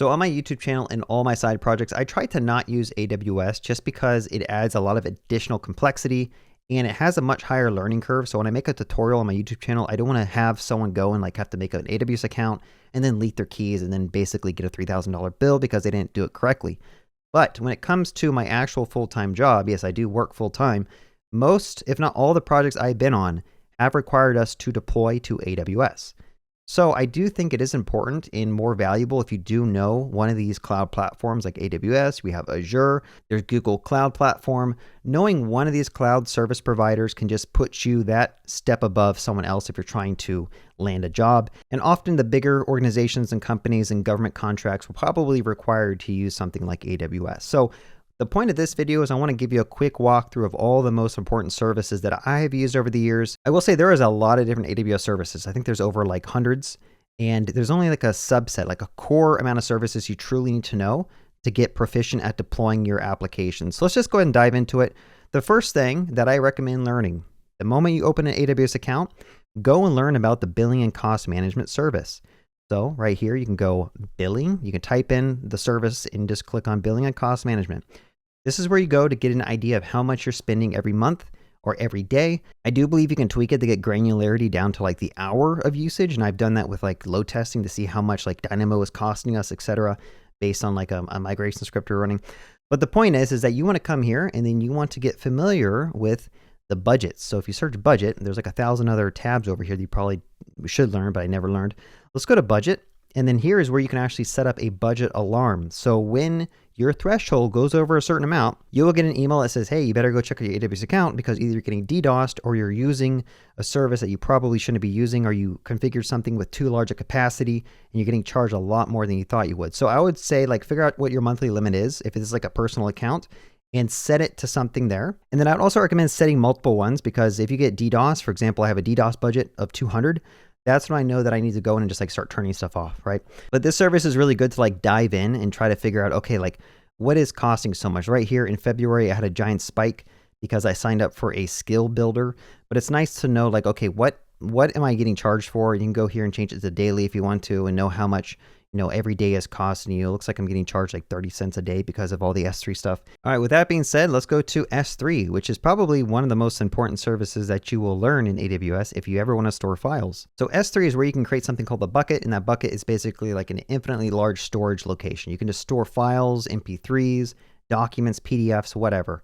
So on my YouTube channel and all my side projects, I try to not use AWS just because it adds a lot of additional complexity and it has a much higher learning curve. So when I make a tutorial on my YouTube channel, I don't want to have someone go and like have to make an AWS account and then leak their keys and then basically get a $3,000 bill because they didn't do it correctly. But when it comes to my actual full-time job, yes, I do work full-time. Most, if not all the projects I've been on have required us to deploy to AWS. So I do think it is important and more valuable if you do know one of these cloud platforms like AWS, we have Azure, there's Google Cloud Platform. Knowing one of these cloud service providers can just put you that step above someone else if you're trying to land a job. And often the bigger organizations and companies and government contracts will probably require to use something like AWS. So the point of this video is I want to give you a quick walkthrough of all the most important services that I have used over the years. I will say there is a lot of different AWS services. I think there's over like hundreds, and there's only like a subset, like a core amount of services you truly need to know to get proficient at deploying your applications. So let's just go ahead and dive into it. The first thing that I recommend learning, the moment you open an AWS account, go and learn about the billing and cost management service. So right here, you can go billing, you can type in the service and just click on billing and cost management. This is where you go to get an idea of how much you're spending every month or every day. I do believe you can tweak it to get granularity down to like the hour of usage. And I've done that with like load testing to see how much like Dynamo is costing us, etc., based on like a migration script we're running. But the point is that you want to come here and then you want to get familiar with the budgets. So if you search budget, there's like 1,000 other tabs over here that you probably should learn, but I never learned. Let's go to budget. And then here is where you can actually set up a budget alarm. So when your threshold goes over a certain amount, you will get an email that says, hey, you better go check your AWS account because either you're getting DDoSed or you're using a service that you probably shouldn't be using, or you configured something with too large a capacity and you're getting charged a lot more than you thought you would. So I would say like figure out what your monthly limit is if it's like a personal account and set it to something there. And then I'd also recommend setting multiple ones because if you get DDoS, for example, I have a DDoS budget of 200. That's when I know that I need to go in and just like start turning stuff off, right? But this service is really good to like dive in and try to figure out, okay, like what is costing so much? Right here in February, I had a giant spike because I signed up for a skill builder, but it's nice to know like, okay, what am I getting charged for? You can go here and change it to daily if you want to and know how much, every day is costing you. It looks like I'm getting charged like 30 cents a day because of all the S3 stuff. All right, with that being said, let's go to S3, which is probably one of the most important services that you will learn in AWS if you ever want to store files. So S3 is where you can create something called a bucket, and that bucket is basically like an infinitely large storage location. You can just store files, MP3s, documents, PDFs, whatever.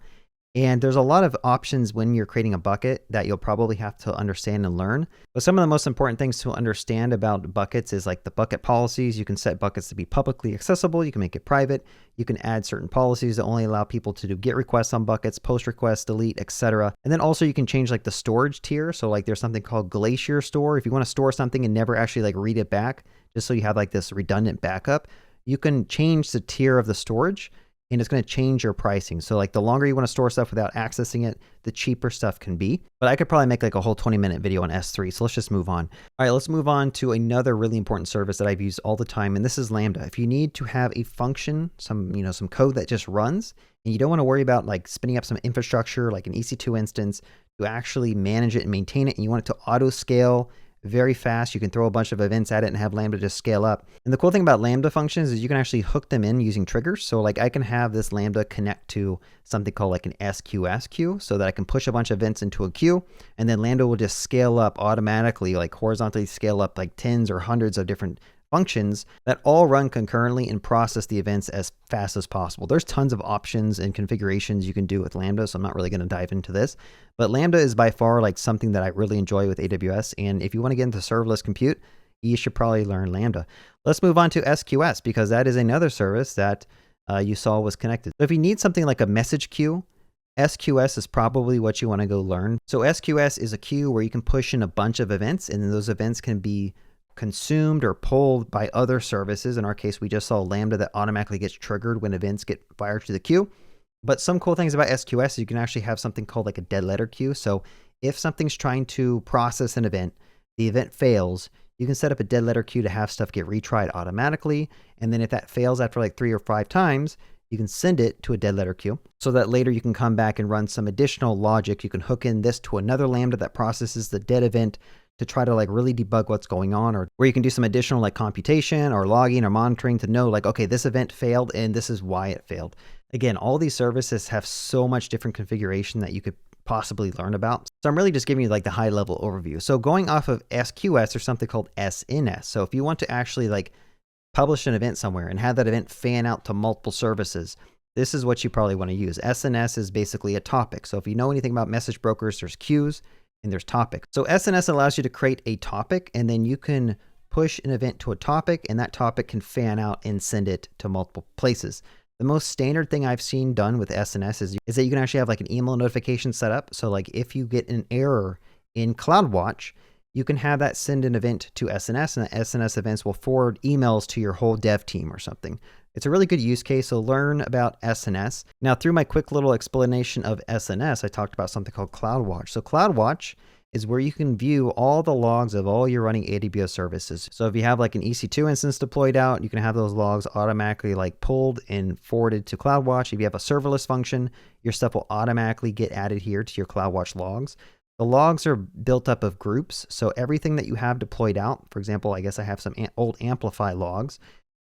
And there's a lot of options when you're creating a bucket that you'll probably have to understand and learn. But some of the most important things to understand about buckets is like the bucket policies. You can set buckets to be publicly accessible. You can make it private. You can add certain policies that only allow people to do GET requests on buckets, post requests, delete, etc. And then also you can change like the storage tier. So like there's something called Glacier Store. If you want to store something and never actually like read it back, just so you have like this redundant backup, you can change the tier of the storage. And it's going to change your pricing. So like the longer you want to store stuff without accessing it, the cheaper stuff can be. But I could probably make like a whole 20-minute video on S3. So let's just move on. All right, let's move on to another really important service that I've used all the time. And this is Lambda. If you need to have a function, some code that just runs, and you don't want to worry about like spinning up some infrastructure, like an EC2 instance, to actually manage it and maintain it, and you want it to auto scale very fast. You can throw a bunch of events at it and have Lambda just scale up. And the cool thing about Lambda functions is you can actually hook them in using triggers. So like I can have this Lambda connect to something called like an SQS queue so that I can push a bunch of events into a queue, and then Lambda will just scale up automatically, like horizontally scale up like tens or hundreds of different functions that all run concurrently and process the events as fast as possible. There's tons of options and configurations you can do with Lambda, so I'm not really going to dive into this. But Lambda is by far like something that I really enjoy with AWS. And if you want to get into serverless compute, you should probably learn Lambda. Let's move on to SQS because that is another service that you saw was connected. So if you need something like a message queue, SQS is probably what you want to go learn. So SQS is a queue where you can push in a bunch of events, and then those events can be consumed or pulled by other services. In our case, we just saw Lambda that automatically gets triggered when events get fired to the queue. But some cool things about SQS is you can actually have something called like a dead letter queue. So if something's trying to process an event, the event fails, you can set up a dead letter queue to have stuff get retried automatically. And then if that fails after like 3 or 5 times, you can send it to a dead letter queue so that later you can come back and run some additional logic. You can hook in this to another Lambda that processes the dead event to try to like really debug what's going on, or where you can do some additional like computation or logging or monitoring to know like, okay, this event failed and this is why it failed. Again, all these services have so much different configuration that you could possibly learn about. So I'm really just giving you like the high level overview. So going off of SQS, there's something called SNS. So if you want to actually like publish an event somewhere and have that event fan out to multiple services, this is what you probably want to use. SNS is basically a topic. So if you know anything about message brokers, there's queues and there's topics. So SNS allows you to create a topic, and then you can push an event to a topic, and that topic can fan out and send it to multiple places. The most standard thing I've seen done with SNS is that you can actually have like an email notification set up. So like if you get an error in CloudWatch, you can have that send an event to SNS, and the SNS events will forward emails to your whole dev team or something. It's a really good use case, so learn about SNS. Now, through my quick little explanation of SNS, I talked about something called CloudWatch. So CloudWatch is where you can view all the logs of all your running AWS services. So if you have like an EC2 instance deployed out, you can have those logs automatically like pulled and forwarded to CloudWatch. If you have a serverless function, your stuff will automatically get added here to your CloudWatch logs. The logs are built up of groups. So everything that you have deployed out, for example, I guess I have some old Amplify logs.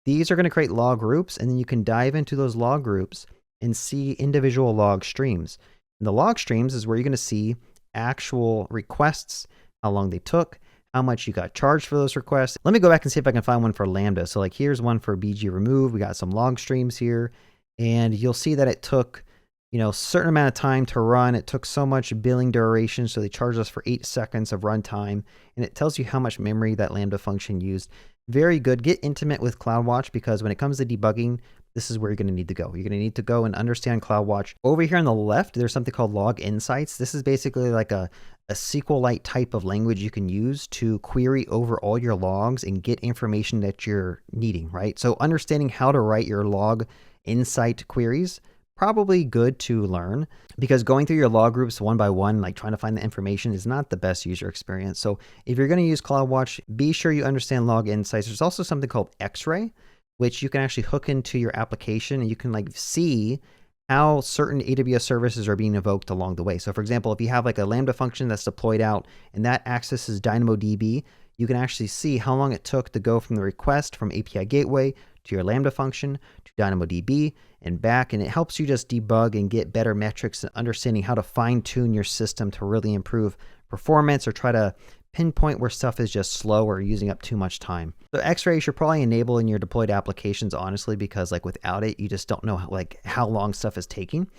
These are going to create log groups, and then you can dive into those log groups and see individual log streams. And the log streams is where you're going to see actual requests, how long they took, how much you got charged for those requests. Let me go back and see if I can find one for Lambda. So like here's one for BG remove. We got some log streams here, and you'll see that it took, a certain amount of time to run. It took so much billing duration, so they charged us for 8 seconds of runtime, and it tells you how much memory that Lambda function used. Very good. Get intimate with CloudWatch, because when it comes to debugging, this is where you're going to need to go. You're going to need to go and understand CloudWatch. Over here on the left, there's something called Log Insights. This is basically like a SQLite type of language you can use to query over all your logs and get information that you're needing, right? So understanding how to write your log insight queries, probably good to learn, because going through your log groups one by one, like trying to find the information, is not the best user experience. So if you're going to use CloudWatch, be sure you understand Log Insights. There's also something called X-Ray, which you can actually hook into your application, and you can like see how certain AWS services are being invoked along the way. So for example, if you have like a Lambda function that's deployed out and that accesses DynamoDB, you can actually see how long it took to go from the request from API Gateway to your Lambda function to DynamoDB and back. And it helps you just debug and get better metrics and understanding how to fine tune your system to really improve performance, or try to pinpoint where stuff is just slow or using up too much time. So X-Ray you should probably enable in your deployed applications, honestly, because like without it, you just don't know how long stuff is taking.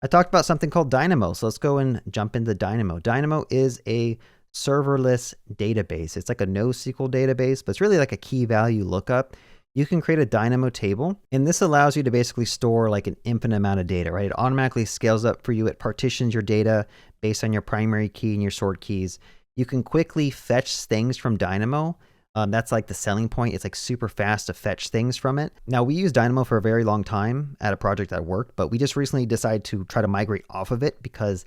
I talked about something called Dynamo. So let's go and jump into Dynamo. Dynamo is a serverless database. It's like a NoSQL database, but it's really like a key value lookup. You can create a Dynamo table, and this allows you to basically store like an infinite amount of data, right? It automatically scales up for you. It partitions your data based on your primary key and your sort keys. You can quickly fetch things from Dynamo. That's like the selling point. It's like super fast to fetch things from it. Now, we used Dynamo for a very long time at a project that worked, but we just recently decided to try to migrate off of it, because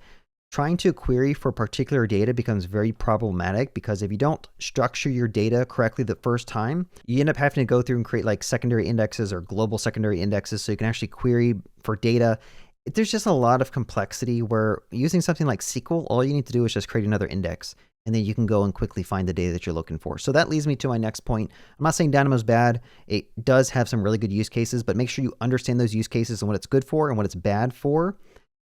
trying to query for particular data becomes very problematic, because if you don't structure your data correctly the first time, you end up having to go through and create like secondary indexes or global secondary indexes so you can actually query for data. There's just a lot of complexity, where using something like SQL, all you need to do is just create another index, and then you can go and quickly find the data that you're looking for. So that leads me to my next point. I'm not saying Dynamo's bad. It does have some really good use cases, but make sure you understand those use cases and what it's good for and what it's bad for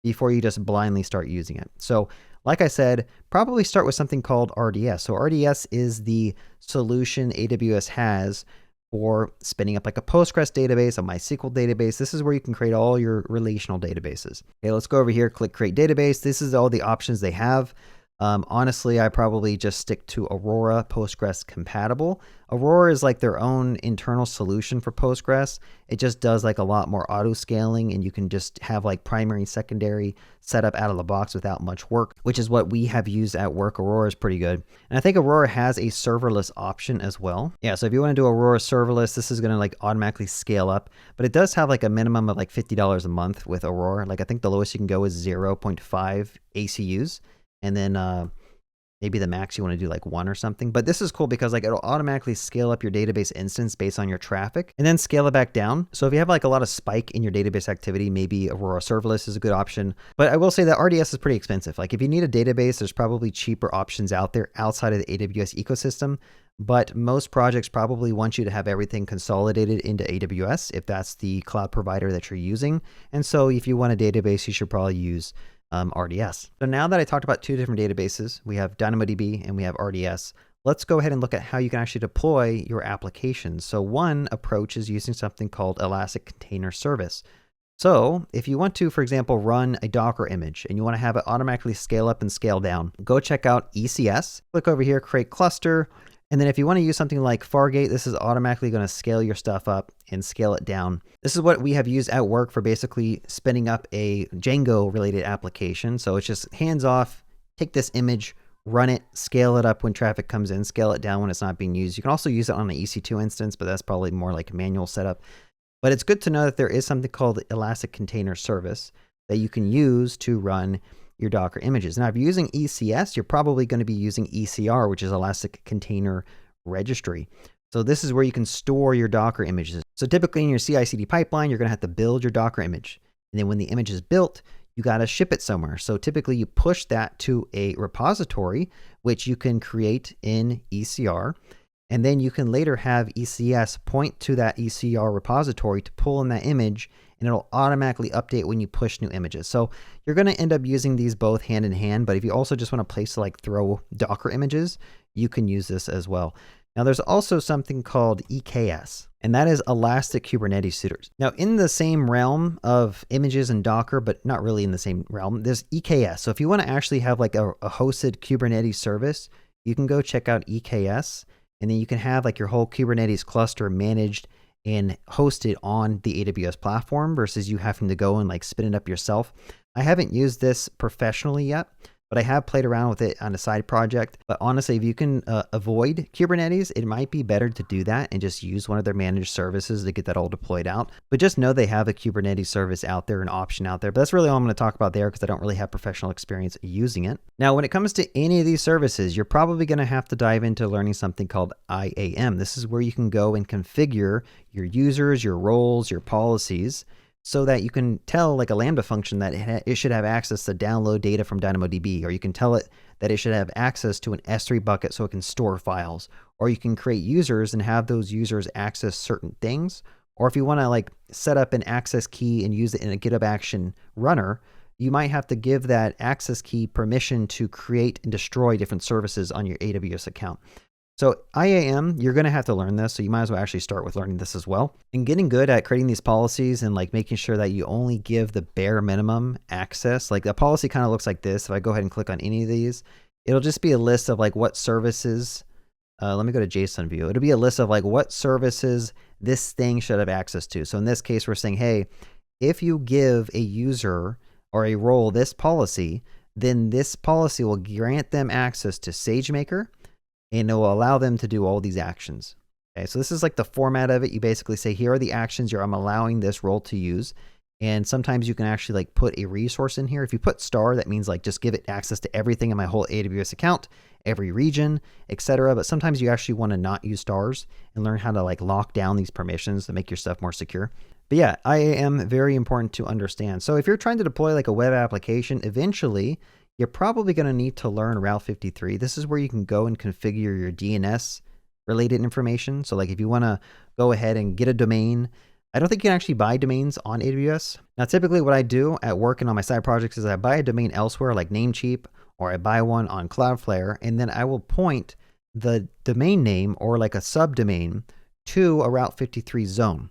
before you just blindly start using it. So like I said, probably start with something called RDS. So RDS is the solution AWS has for spinning up like a Postgres database, a MySQL database. This is where you can create all your relational databases. Okay, let's go over here, click Create Database. This is all the options they have. Honestly, I probably just stick to Aurora Postgres compatible. Aurora is like their own internal solution for Postgres. It just does like a lot more auto scaling, and you can just have like primary and secondary set up out of the box without much work, which is what we have used at work. Aurora is pretty good. And I think Aurora has a serverless option as well. Yeah, so if you want to do Aurora serverless, this is going to like automatically scale up, but it does have like a minimum of like $50 a month with Aurora. Like I think the lowest you can go is 0.5 ACUs. And then Maybe the max you want to do like 1 or something. But this is cool because like it'll automatically scale up your database instance based on your traffic and then scale it back down. So if you have like a lot of spike in your database activity, maybe Aurora Serverless is a good option. But I will say that RDS is pretty expensive. Like if you need a database, there's probably cheaper options out there outside of the AWS ecosystem. But most projects probably want you to have everything consolidated into AWS if that's the cloud provider that you're using. And so if you want a database, you should probably use RDS. So now that I talked about 2 different databases, we have DynamoDB and we have RDS. Let's go ahead and look at how you can actually deploy your applications. So one approach is using something called Elastic Container Service. So if you want to, for example, run a Docker image and you want to have it automatically scale up and scale down, go check out ECS. Click over here, create cluster. And then if you want to use something like Fargate, this is automatically going to scale your stuff up and scale it down. This is what we have used at work for basically spinning up a Django related application. So it's just hands off, take this image, run it, scale it up when traffic comes in, scale it down when it's not being used. You can also use it on an EC2 instance, but that's probably more like a manual setup. But it's good to know that there is something called Elastic Container Service that you can use to run your Docker images. Now, if you're using ECS, you're probably going to be using ECR, which is Elastic Container Registry. So this is where you can store your Docker images. So typically in your CI/CD pipeline, you're going to have to build your Docker image. And then when the image is built, you got to ship it somewhere. So typically you push that to a repository, which you can create in ECR. And then you can later have ECS point to that ECR repository to pull in that image, and it'll automatically update when you push new images. So you're going to end up using these both hand in hand, but if you also just want a place to like throw Docker images, you can use this as well. Now there's also something called EKS, and that is Elastic Kubernetes Suitors. Now in the same realm of images and Docker, but not really in the same realm, there's EKS. So if you want to actually have like a hosted Kubernetes service, you can go check out EKS, and then you can have like your whole Kubernetes cluster managed and hosted on the AWS platform versus you having to go and like spin it up yourself. I haven't used this professionally yet, but I have played around with it on a side project. But honestly, if you can avoid Kubernetes, it might be better to do that and just use one of their managed services to get that all deployed out. But just know they have a Kubernetes service out there, an option out there. But that's really all I'm going to talk about there because I don't really have professional experience using it. Now, when it comes to any of these services, you're probably going to have to dive into learning something called IAM. This is where you can go and configure your users, your roles, your policies, so that you can tell like a Lambda function that it should have access to download data from DynamoDB, or you can tell it that it should have access to an S3 bucket so it can store files, or you can create users and have those users access certain things. Or if you want to like set up an access key and use it in a GitHub Action runner, you might have to give that access key permission to create and destroy different services on your AWS account. So IAM, you're going to have to learn this, so you might as well actually start with learning this as well. And getting good at creating these policies and like making sure that you only give the bare minimum access. Like the policy kind of looks like this. If I go ahead and click on any of these, it'll just be a list of like what services, let me go to JSON view. It'll be a list of like what services this thing should have access to. So in this case, we're saying, hey, if you give a user or a role this policy, then this policy will grant them access to SageMaker, and it will allow them to do all these actions. Okay, so this is like the format of it. You basically say, here are the actions I'm allowing this role to use. And sometimes you can actually like put a resource in here. If you put star, that means like just give it access to everything in my whole AWS account, every region, etc. But sometimes you actually want to not use stars and learn how to like lock down these permissions to make your stuff more secure. But yeah, IAM, very important to understand. So if you're trying to deploy like a web application, eventually you're probably going to need to learn Route 53. This is where you can go and configure your DNS related information. So like if you want to go ahead and get a domain, I don't think you can actually buy domains on AWS. Now, typically what I do at work and on my side projects is I buy a domain elsewhere like Namecheap, or I buy one on Cloudflare, and then I will point the domain name or like a subdomain to a Route 53 zone.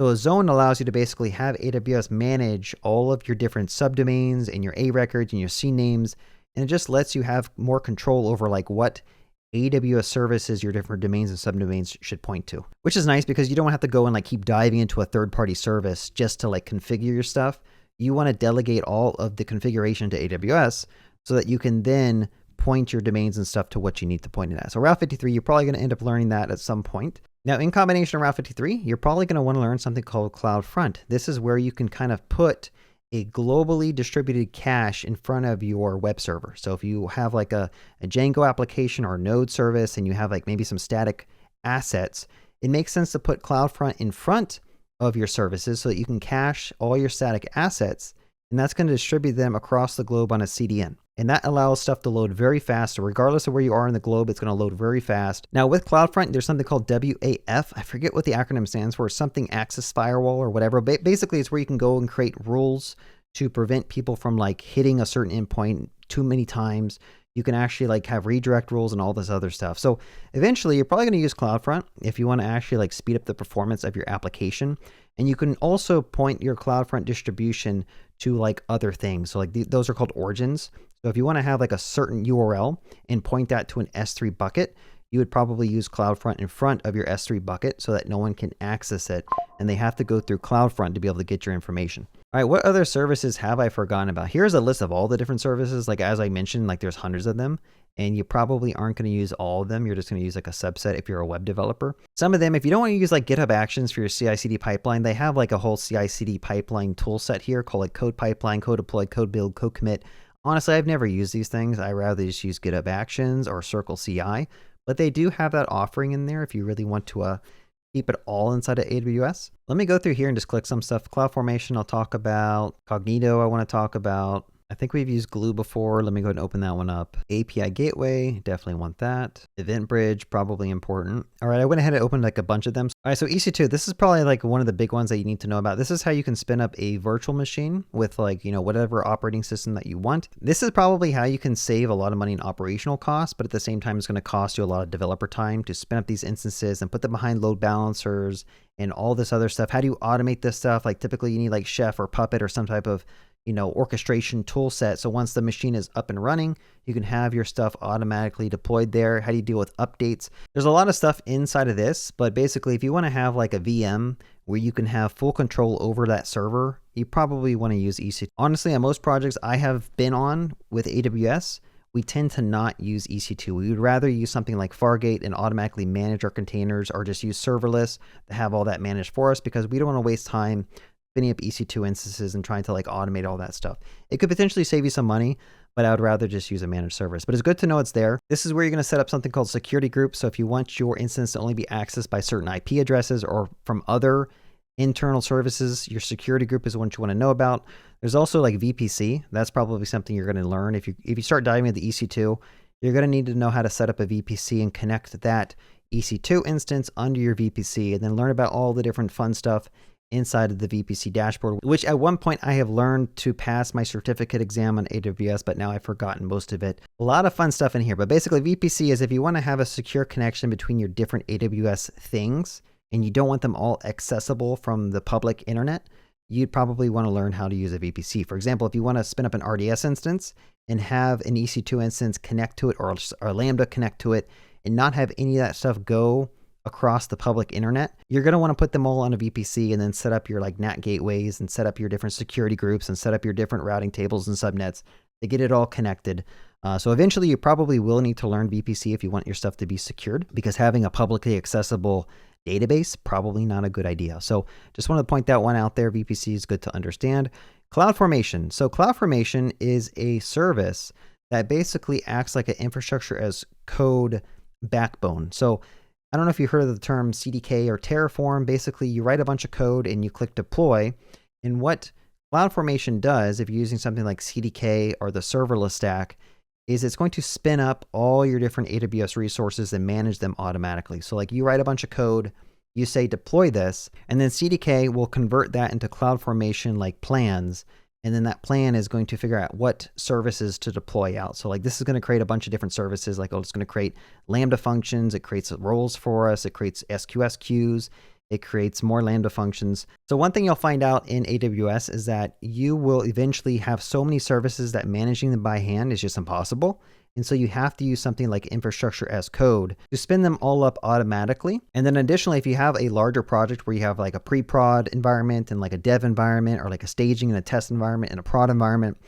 So a zone allows you to basically have AWS manage all of your different subdomains and your A records and your C names. And it just lets you have more control over like what AWS services your different domains and subdomains should point to, which is nice because you don't have to go and like keep diving into a third-party service just to like configure your stuff. You want to delegate all of the configuration to AWS so that you can then point your domains and stuff to what you need to point it at. So Route 53, you're probably going to end up learning that at some point. Now, in combination with Route 53, you're probably going to want to learn something called CloudFront. This is where you can kind of put a globally distributed cache in front of your web server. So if you have like a Django application or a Node service and you have like maybe some static assets, it makes sense to put CloudFront in front of your services so that you can cache all your static assets, and that's going to distribute them across the globe on a CDN. And that allows stuff to load very fast. So regardless of where you are in the globe, it's going to load very fast. Now with CloudFront, there's something called WAF. I forget what the acronym stands for, something access firewall or whatever. But basically, it's where you can go and create rules to prevent people from like hitting a certain endpoint too many times. You can actually like have redirect rules and all this other stuff. So eventually you're probably going to use CloudFront if you want to actually like speed up the performance of your application. And you can also point your CloudFront distribution to like other things. So like those are called origins. So if you want to have like a certain URL and point that to an S3 bucket, you would probably use CloudFront in front of your S3 bucket so that no one can access it. And they have to go through CloudFront to be able to get your information. All right, what other services have I forgotten about? Here's a list of all the different services. Like as I mentioned, like there's hundreds of them, and you probably aren't going to use all of them. You're just going to use like a subset if you're a web developer. Some of them, if you don't want to use like GitHub Actions for your CI/CD pipeline, they have like a whole CI/CD pipeline tool set here called like Code Pipeline, Code Deploy, Code Build, Code Commit. Honestly, I've never used these things. I rather just use GitHub Actions or Circle CI, but they do have that offering in there if you really want to keep it all inside of AWS. Let me go through here and just click some stuff. CloudFormation, I'll talk about. Cognito, I want to talk about. I think we've used Glue before. Let me go ahead and open that one up. API Gateway, definitely want that. Event Bridge, probably important. All right, I went ahead and opened like a bunch of them. All right, so EC2, this is probably like one of the big ones that you need to know about. This is how you can spin up a virtual machine with like, you know, whatever operating system that you want. This is probably how you can save a lot of money in operational costs, but at the same time, it's going to cost you a lot of developer time to spin up these instances and put them behind load balancers and all this other stuff. How do you automate this stuff? Like typically you need like Chef or Puppet or some type of, you know, orchestration tool set. So once the machine is up and running, you can have your stuff automatically deployed there. How do you deal with updates? There's a lot of stuff inside of this, but basically if you want to have like a VM where you can have full control over that server, you probably want to use EC2. Honestly, on most projects I have been on with AWS, we tend to not use EC2. We would rather use something like Fargate and automatically manage our containers, or just use Serverless to have all that managed for us, because we don't want to waste time spinning up EC2 instances and trying to like automate all that stuff. It could potentially save you some money, but I would rather just use a managed service. But it's good to know it's there. This is where you're going to set up something called security groups. So if you want your instance to only be accessed by certain IP addresses or from other internal services, your security group is what you want to know about. There's also like VPC. That's probably something you're going to learn. If you start diving into EC2, you're going to need to know how to set up a VPC and connect that EC2 instance under your VPC, and then learn about all the different fun stuff inside of the VPC dashboard, which at one point I have learned to pass my certificate exam on AWS, but now I've forgotten most of it. A lot of fun stuff in here, but basically VPC is if you want to have a secure connection between your different AWS things and you don't want them all accessible from the public internet, you'd probably want to learn how to use a VPC. For example, if you want to spin up an RDS instance and have an EC2 instance connect to it, or Lambda connect to it, and not have any of that stuff go across the public internet, you're going to want to put them all on a VPC and then set up your like NAT gateways and set up your different security groups and set up your different routing tables and subnets to get it all connected. So eventually you probably will need to learn VPC if you want your stuff to be secured, because having a publicly accessible database, probably not a good idea. So just wanted to point that one out there. VPC is good to understand. CloudFormation. So CloudFormation is a service that basically acts like an infrastructure as code backbone. So I don't know if you heard of the term CDK or Terraform. Basically, you write a bunch of code and you click deploy. And what CloudFormation does, if you're using something like CDK or the serverless stack, is it's going to spin up all your different AWS resources and manage them automatically. So like you write a bunch of code, you say deploy this, and then CDK will convert that into CloudFormation like plans. And then that plan is going to figure out what services to deploy out. So like this is going to create a bunch of different services. Like, oh, it's going to create Lambda functions. It creates roles for us. It creates SQS queues. It creates more Lambda functions. So one thing you'll find out in AWS is that you will eventually have so many services that managing them by hand is just impossible. And so you have to use something like infrastructure as code to spin them all up automatically. And then additionally, if you have a larger project where you have like a pre-prod environment and like a dev environment, or like a staging and a test environment and a prod environment,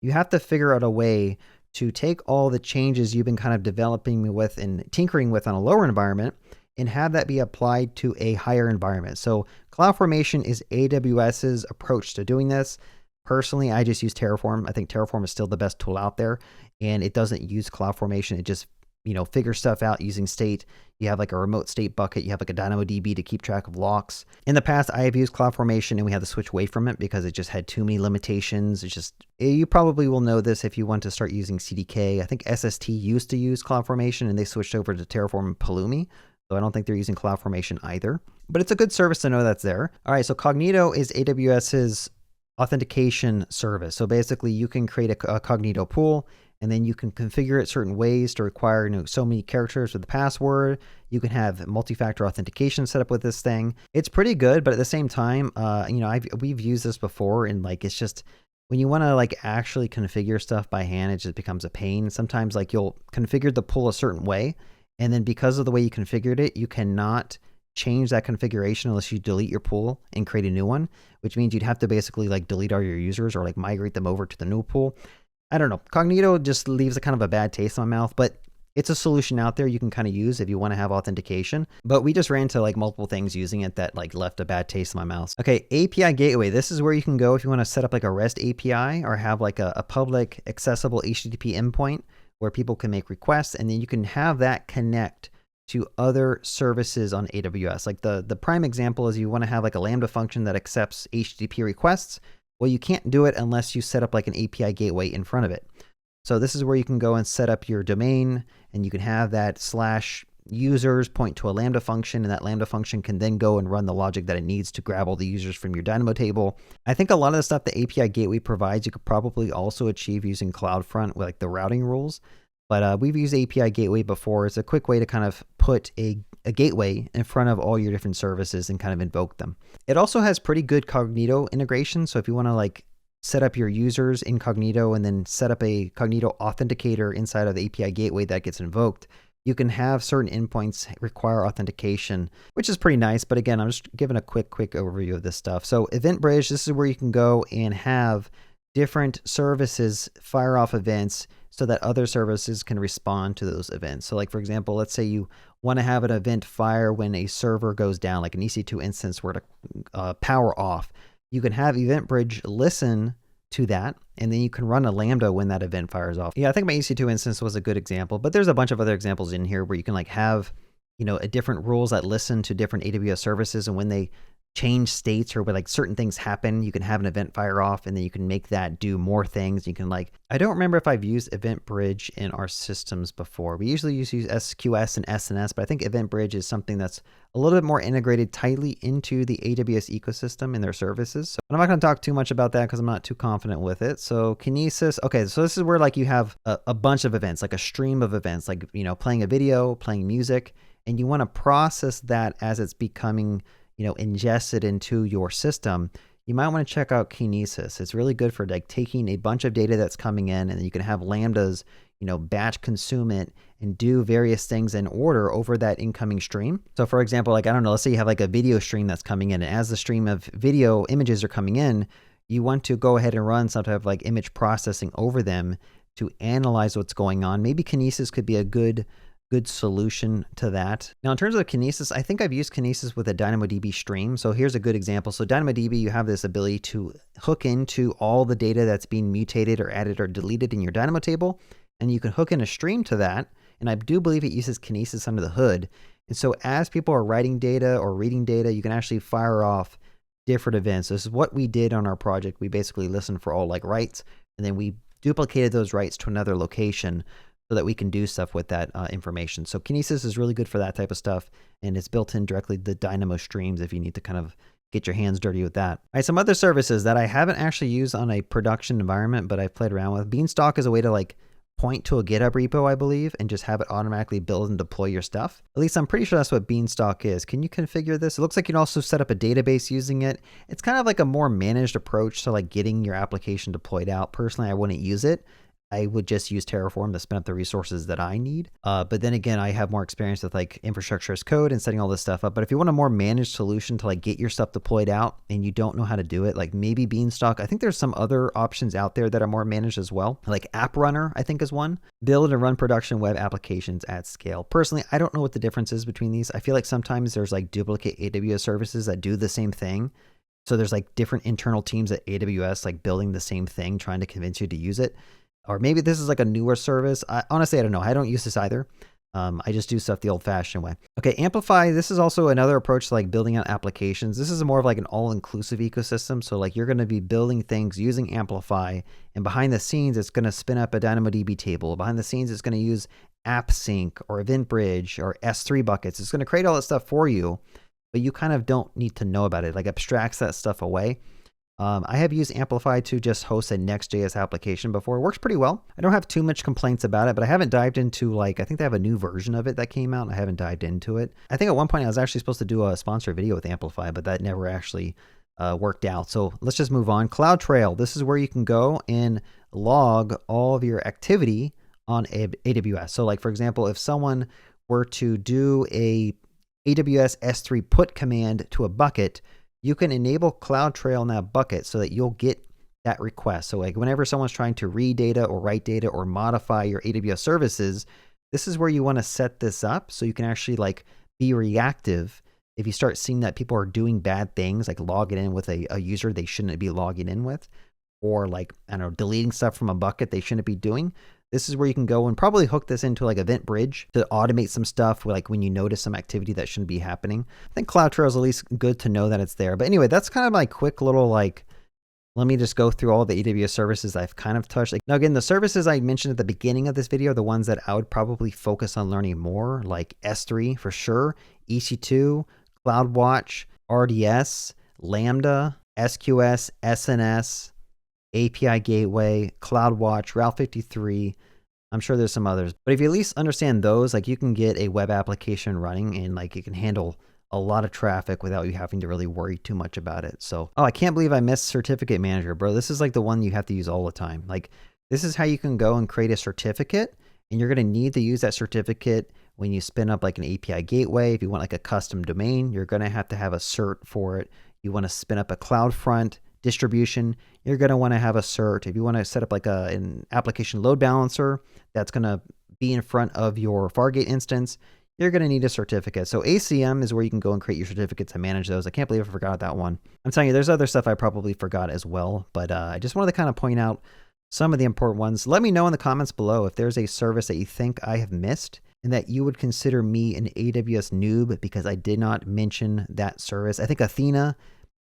you have to figure out a way to take all the changes you've been kind of developing with and tinkering with on a lower environment and have that be applied to a higher environment. So CloudFormation is AWS's approach to doing this. Personally, I just use Terraform. I think Terraform is still the best tool out there, and it doesn't use CloudFormation. It just, figures stuff out using state. You have like a remote state bucket. You have like a DynamoDB to keep track of locks. In the past, I have used CloudFormation and we had to switch away from it because it just had too many limitations. You probably will know this if you want to start using CDK. I think SST used to use CloudFormation and they switched over to Terraform and Pulumi. So I don't think they're using CloudFormation either, but it's a good service to know that's there. All right. So Cognito is AWS's authentication service. So basically you can create a Cognito pool, and then you can configure it certain ways to require so many characters with the password. You can have multi-factor authentication set up with this thing. It's pretty good, but at the same time, we've used this before, and like it's just when you want to like actually configure stuff by hand, it just becomes a pain. Sometimes like you'll configure the pool a certain way, and then because of the way you configured it, you cannot change that configuration unless you delete your pool and create a new one, which means you'd have to basically like delete all your users or like migrate them over to the new pool. I don't know. Cognito just leaves a kind of a bad taste in my mouth, but it's a solution out there you can kind of use if you want to have authentication. But we just ran into like multiple things using it that like left a bad taste in my mouth. Okay, API gateway. This is where you can go if you want to set up like a REST API or have like a public accessible HTTP endpoint where people can make requests, and then you can have that connect to other services on AWS. Like the prime example is you want to have like a Lambda function that accepts HTTP requests. Well, you can't do it unless you set up like an API gateway in front of it. So this is where you can go and set up your domain, and you can have that /users point to a Lambda function, and that Lambda function can then go and run the logic that it needs to grab all the users from your Dynamo table. I think a lot of the stuff the API gateway provides, you could probably also achieve using CloudFront with like the routing rules. But we've used API gateway before. It's a quick way to kind of put a gateway in front of all your different services and kind of invoke them. It also has pretty good Cognito integration. So if you want to like set up your users in Cognito and then set up a Cognito authenticator inside of the API gateway that gets invoked, you can have certain endpoints require authentication, which is pretty nice. But again, I'm just giving a quick overview of this stuff. So EventBridge, this is where you can go and have different services fire off events so that other services can respond to those events. So like, for example, let's say you want to have an event fire when a server goes down, like an EC2 instance where to power off. You can have EventBridge listen to that, and then you can run a Lambda when that event fires off. Yeah, I think my EC2 instance was a good example, but there's a bunch of other examples in here where you can like have, a different rules that listen to different AWS services, and when they change states or when like certain things happen, you can have an event fire off, and then you can make that do more things. You can like, I don't remember if I've used EventBridge in our systems before. We usually use SQS and SNS, but I think EventBridge is something that's a little bit more integrated tightly into the AWS ecosystem in their services. So I'm not going to talk too much about that because I'm not too confident with it. So Kinesis, okay, so this is where like you have a bunch of events, like a stream of events, like, playing a video, playing music, and you want to process that as it's becoming ingested into your system. You might want to check out Kinesis. It's really good for like taking a bunch of data that's coming in, and then you can have Lambdas, batch consume it and do various things in order over that incoming stream. So for example, like, I don't know, let's say you have like a video stream that's coming in, and as the stream of video images are coming in, you want to go ahead and run some type of like image processing over them to analyze what's going on. Maybe Kinesis could be a good solution to that. Now, in terms of Kinesis, I think I've used Kinesis with a DynamoDB stream. So here's a good example. So DynamoDB, you have this ability to hook into all the data that's being mutated or added or deleted in your Dynamo table, and you can hook in a stream to that. And I do believe it uses Kinesis under the hood. And so as people are writing data or reading data, you can actually fire off different events. This is what we did on our project. We basically listened for all like writes, and then we duplicated those writes to another location so that we can do stuff with that information. So Kinesis is really good for that type of stuff, and it's built in directly to the Dynamo streams if you need to kind of get your hands dirty with that. All right, some other services that I haven't actually used on a production environment, but I've played around with. Beanstalk is a way to like point to a GitHub repo, I believe, and just have it automatically build and deploy your stuff. At least I'm pretty sure that's what Beanstalk is. Can you configure this? It looks like you can also set up a database using it. It's kind of like a more managed approach to like getting your application deployed out. Personally, I wouldn't use it. I would just use Terraform to spin up the resources that I need. But then again, I have more experience with like infrastructure as code and setting all this stuff up. But if you want a more managed solution to like get your stuff deployed out and you don't know how to do it, like maybe Beanstalk. I think there's some other options out there that are more managed as well. Like App Runner, I think is one. Build and run production web applications at scale. Personally, I don't know what the difference is between these. I feel like sometimes there's like duplicate AWS services that do the same thing. So there's like different internal teams at AWS like building the same thing, trying to convince you to use it. Or maybe this is like a newer service. Honestly, I don't know. I don't use this either. I just do stuff the old-fashioned way. Okay, Amplify, this is also another approach to like building out applications. This is more of like an all-inclusive ecosystem. So like you're going to be building things using Amplify, and behind the scenes, it's going to spin up a DynamoDB table. Behind the scenes, it's going to use AppSync or EventBridge or S3 buckets. It's going to create all that stuff for you, but you kind of don't need to know about it. Like abstracts that stuff away. I have used Amplify to just host a Next.js application before. It works pretty well. I don't have too much complaints about it, but I haven't dived into like, I think they have a new version of it that came out and I haven't dived into it. I think at one point I was actually supposed to do a sponsored video with Amplify, but that never actually worked out. So let's just move on. CloudTrail. This is where you can go and log all of your activity on AWS. So like, for example, if someone were to do a AWS S3 put command to a bucket, you can enable CloudTrail in that bucket so that you'll get that request. So like whenever someone's trying to read data or write data or modify your AWS services, this is where you want to set this up so you can actually like be reactive. If you start seeing that people are doing bad things, like logging in with a user they shouldn't be logging in with, or like, I don't know, deleting stuff from a bucket they shouldn't be doing, this is where you can go and probably hook this into like EventBridge to automate some stuff, like when you notice some activity that shouldn't be happening. I think CloudTrail is at least good to know that it's there. But anyway, that's kind of my quick little like, let me just go through all the AWS services I've kind of touched. Now again, the services I mentioned at the beginning of this video are the ones that I would probably focus on learning more, like S3 for sure, EC2, CloudWatch, RDS, Lambda, SQS, SNS, API Gateway, CloudWatch, Route 53. I'm sure there's some others, but if you at least understand those, like you can get a web application running and like it can handle a lot of traffic without you having to really worry too much about it. So, oh, I can't believe I missed Certificate Manager, bro. This is like the one you have to use all the time. Like this is how you can go and create a certificate, and you're going to need to use that certificate when you spin up like an API gateway. If you want like a custom domain, you're going to have a cert for it. You want to spin up a CloudFront distribution, you're going to want to have a cert. If you want to set up like an application load balancer that's going to be in front of your Fargate instance, you're going to need a certificate. So ACM is where you can go and create your certificates and manage those. I can't believe I forgot that one. I'm telling you, there's other stuff I probably forgot as well, but I just wanted to kind of point out some of the important ones. Let me know in the comments below if there's a service that you think I have missed and that you would consider me an AWS noob because I did not mention that service. I think Athena,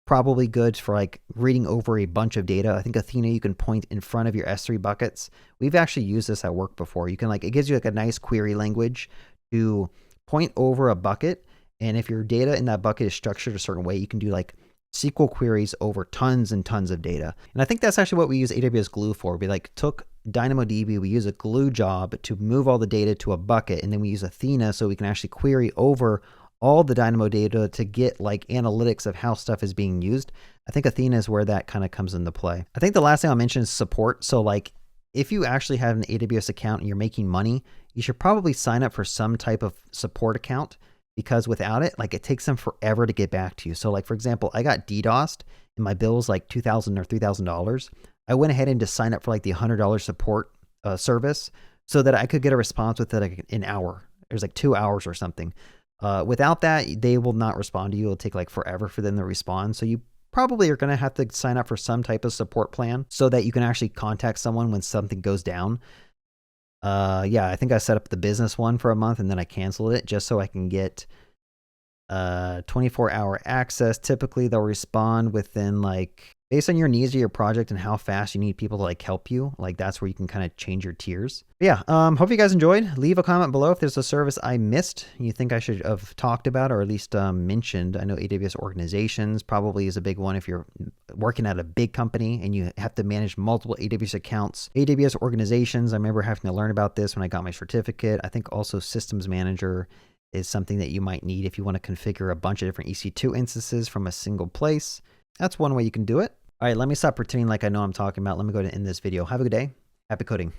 probably good for like reading over a bunch of data. I think Athena, you can point in front of your S3 buckets. We've actually used this at work before. You can like, it gives you like a nice query language to point over a bucket. And if your data in that bucket is structured a certain way, you can do like SQL queries over tons and tons of data. And I think that's actually what we use AWS Glue for. We like took DynamoDB, we use a glue job to move all the data to a bucket. And then we use Athena so we can actually query over all the Dynamo data to get like analytics of how stuff is being used. I think Athena is where that kind of comes into play. I think the last thing I'll mention is support. So like if you actually have an AWS account and you're making money, you should probably sign up for some type of support account, because without it, like it takes them forever to get back to you. So like, for example, I got DDoSed and my bill was like $2,000 or $3,000. I went ahead and just signed up for like the $100 support service so that I could get a response within like an hour. It was like 2 hours or something. Without that, they will not respond to you. It'll take like forever for them to respond. So you probably are going to have to sign up for some type of support plan so that you can actually contact someone when something goes down. Yeah, I think I set up the business one for a month and then I canceled it just so I can get 24-hour access. Typically, they'll respond within like, based on your needs of your project and how fast you need people to like help you, like that's where you can kind of change your tiers. But yeah, hope you guys enjoyed. Leave a comment below if there's a service I missed you think I should have talked about or at least mentioned. I know AWS organizations probably is a big one if you're working at a big company and you have to manage multiple AWS accounts. AWS organizations, I remember having to learn about this when I got my certificate. I think also systems manager is something that you might need if you want to configure a bunch of different EC2 instances from a single place. That's one way you can do it. All right, let me stop pretending like I know what I'm talking about. Let me go ahead and end this video. Have a good day. Happy coding.